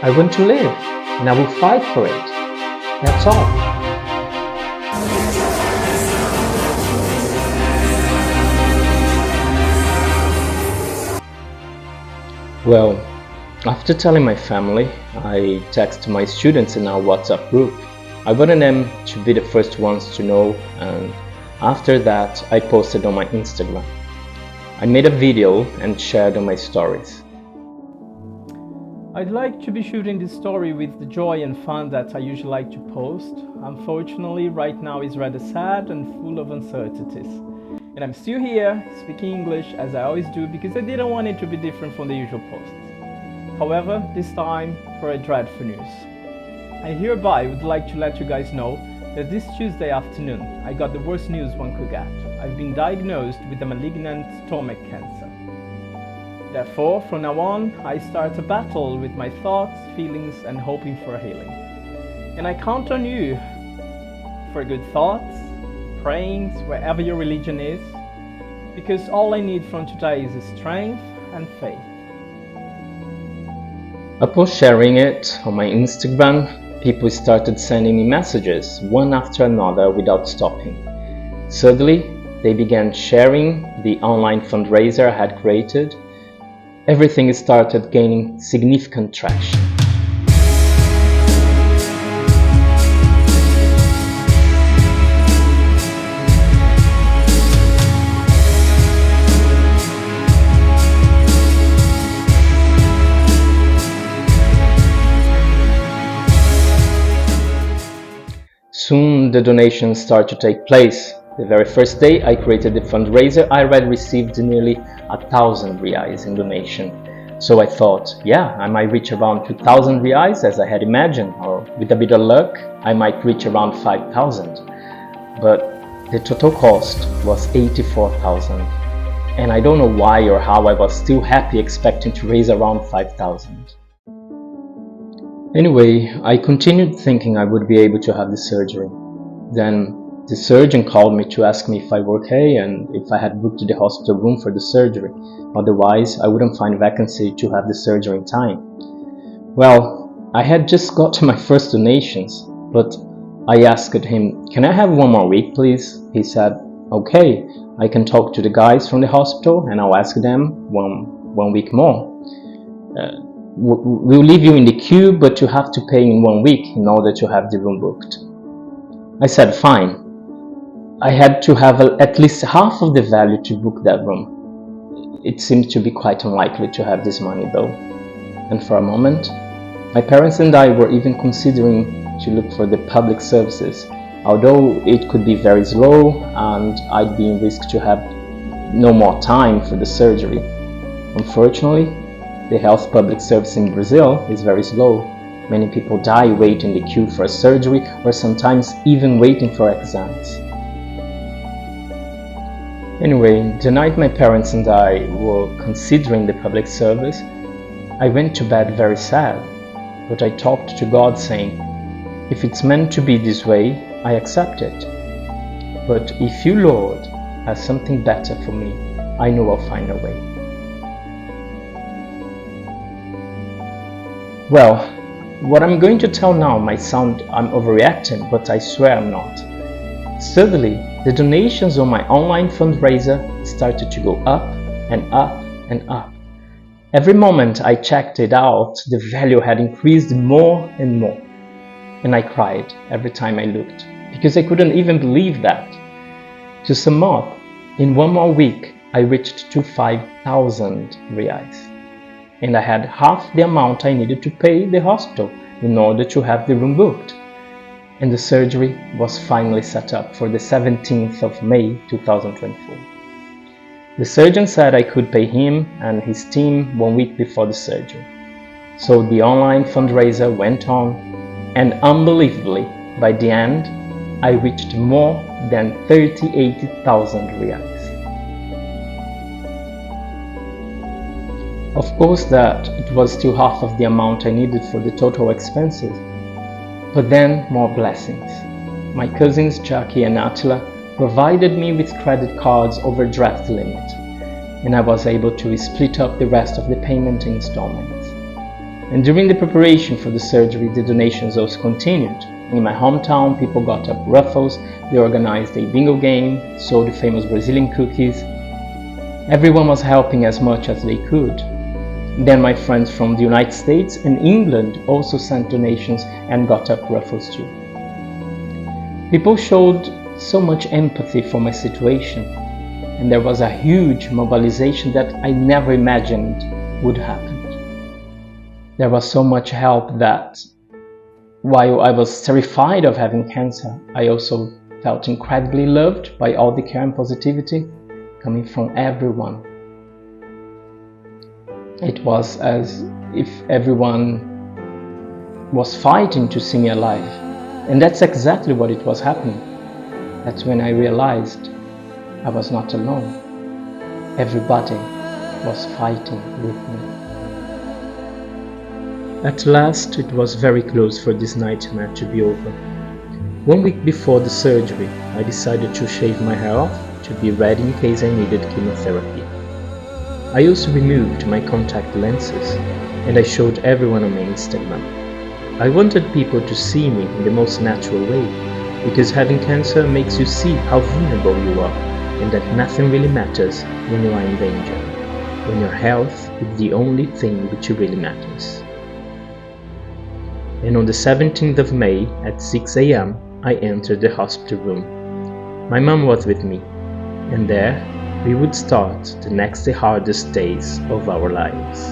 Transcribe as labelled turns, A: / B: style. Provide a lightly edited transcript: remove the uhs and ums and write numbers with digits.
A: I want to live, and I will fight for it. That's all. Well, after telling my family, I texted my students in our WhatsApp group. I wanted them to be the first ones to know, and after that I posted on my Instagram. I made a video and shared on my stories.
B: I'd like to be shooting this story with the joy and fun that I usually like to post. Unfortunately, right now is rather sad and full of uncertainties. And I'm still here, speaking English as I always do, because I didn't want it to be different from the usual posts. However, this time for a dreadful news. I hereby would like to let you guys know that this Tuesday afternoon I got the worst news one could get. I've been diagnosed with a malignant stomach cancer. Therefore, from now on, I start a battle with my thoughts, feelings, and hoping for healing. And I count on you for good thoughts, prayings, wherever your religion is, because all I need from today is strength and faith.
A: Upon sharing it on my Instagram, people started sending me messages, one after another, without stopping. Suddenly, they began sharing the online fundraiser I had created. Everything started gaining significant traction. Soon the donations start to take place. The very first day I created the fundraiser, I already received nearly 1,000 reais in donation. So I thought, yeah, I might reach around 2,000 reais as I had imagined, or with a bit of luck, I might reach around 5,000. But the total cost was 84,000. And I don't know why or how I was still happy expecting to raise around 5,000. Anyway, I continued thinking I would be able to have the surgery. Then the surgeon called me to ask me if I were okay and if I had booked the hospital room for the surgery. Otherwise, I wouldn't find vacancy to have the surgery in time. Well, I had just got my first donations, but I asked him, "Can I have one more week, please?" He said, "Okay, I can talk to the guys from the hospital and I'll ask them one week more. We'll leave you in the queue, but you have to pay in 1 week in order to have the room booked." I said, fine. I had to have at least half of the value to book that room. It seemed to be quite unlikely to have this money though. And for a moment, my parents and I were even considering to look for the public services, although it could be very slow and I'd be in risk to have no more time for the surgery. Unfortunately, the health public service in Brazil is very slow. Many people die waiting in the queue for a surgery or sometimes even waiting for exams. Anyway, the night my parents and I were considering the public service, I went to bed very sad, but I talked to God saying, if it's meant to be this way, I accept it. But if you, Lord, have something better for me, I know I'll find a way. Well, what I'm going to tell now might sound I'm overreacting, but I swear I'm not. Suddenly, the donations on my online fundraiser started to go up and up and up. Every moment I checked it out, the value had increased more and more. And I cried every time I looked, because I couldn't even believe that. To sum up, in 1 more week, I reached to 5,000 reais. And I had half the amount I needed to pay the hospital in order to have the room booked. And the surgery was finally set up for the 17th of May 2024. The surgeon said I could pay him and his team 1 week before the surgery. So the online fundraiser went on, and unbelievably, by the end, I reached more than 38,000 reais. Of course that it was still half of the amount I needed for the total expenses. But then more blessings. My cousins Jackie and Attila provided me with credit cards overdraft limit, and I was able to split up the rest of the payment in installments. And during the preparation for the surgery, the donations also continued. In my hometown, people got up raffles, they organized a bingo game, sold the famous Brazilian cookies. Everyone was helping as much as they could. Then my friends from the United States and England also sent donations and got up raffles too. People showed so much empathy for my situation, and there was a huge mobilization that I never imagined would happen. There was so much help that while I was terrified of having cancer, I also felt incredibly loved by all the care and positivity coming from everyone. It was as if everyone was fighting to see me alive, and that's exactly what it was happening. That's when I realized I was not alone. Everybody was fighting with me. At last, it was very close for this nightmare to be over. 1 week before the surgery, I decided to shave my hair off to be ready in case I needed chemotherapy. I also removed my contact lenses, and I showed everyone on my Instagram. I wanted people to see me in the most natural way, because having cancer makes you see how vulnerable you are, and that nothing really matters when you are in danger, when your health is the only thing which really matters. And on the 17th of May at 6 a.m. I entered the hospital room. My mom was with me, and there we would start the next hardest days of our lives.